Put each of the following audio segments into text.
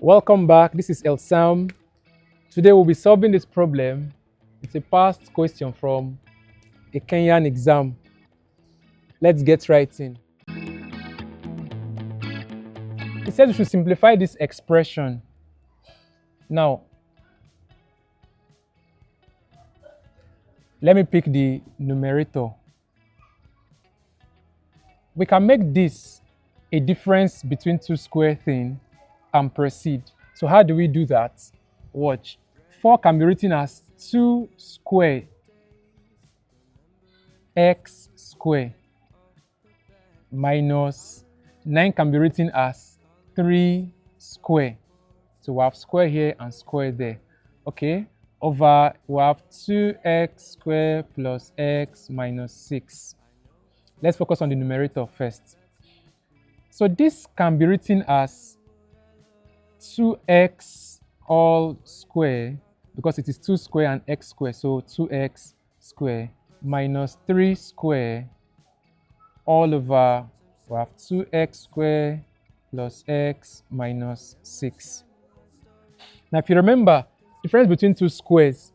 Welcome back. This is El Sam. Today we'll be solving this problem. It's a past question from a Kenyan exam. Let's get right in. It says we should simplify this expression. Now, let me pick the numerator. We can make this a difference between two square things and proceed. So how do we do that? Watch. 4 can be written as 2 square x square minus 9 can be written as 3 square. So we have square here and square there. Okay, over we have 2x square plus x minus 6. Let's focus on the numerator first. So this can be written as 2x all square because it is 2 square and x square, so 2x square minus 3 square all over we have 2x square plus x minus 6. Now if you remember, difference between two squares,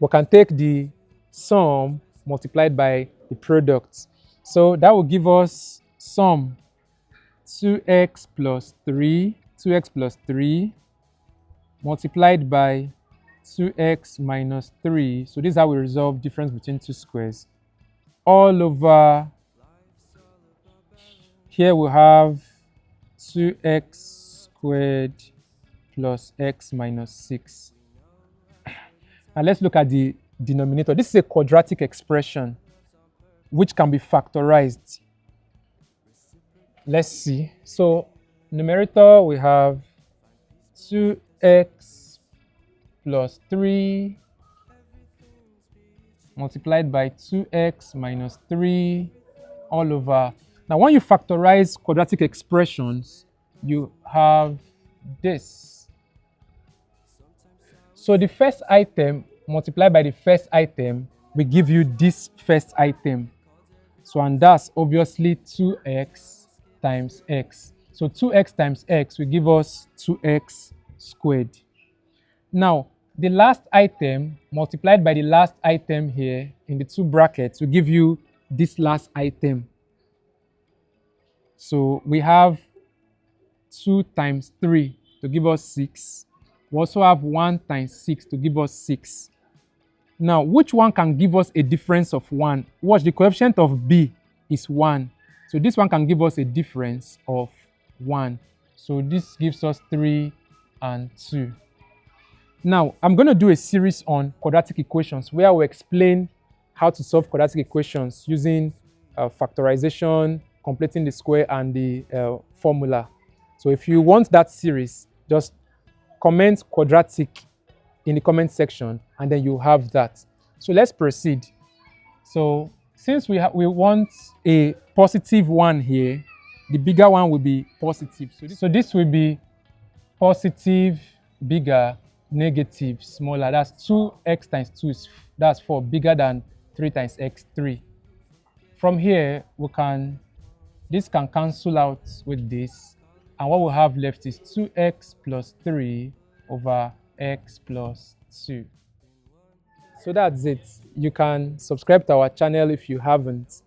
we can take the sum multiplied by the product. So that will give us sum 2x plus 3 multiplied by 2x minus 3. So this is how we resolve difference between two squares. All over here we have 2x squared plus x minus 6. And let's look at the denominator. This is a quadratic expression which can be factorized. Let's see. So numerator we have 2x plus 3 multiplied by 2x minus 3 all over. Now when you factorize quadratic expressions, you have this. So the first item multiplied by the first item will give you this first item. So and that's obviously 2x times x. So 2x times x will give us 2x squared. Now, the last item multiplied by the last item here in the two brackets will give you this last item. So we have 2 times 3 to give us 6. We also have 1 times 6 to give us 6. Now, which one can give us a difference of 1? Watch, the coefficient of b is 1. So this one can give us a difference of 1. So this gives us 3 and 2. Now, I'm going to do a series on quadratic equations where I will explain how to solve quadratic equations using factorization, completing the square, and the formula. So if you want that series, just comment quadratic in the comment section and then you have that. So let's proceed. So since we want a positive 1 here, the bigger one will be positive. So this will be positive, bigger, negative, smaller. That's 2x times 2 is that's 4, bigger than 3 times x, 3. From here, this can cancel out with this. And what we'll have left is 2x plus 3 over x plus 2. So that's it. You can subscribe to our channel if you haven't.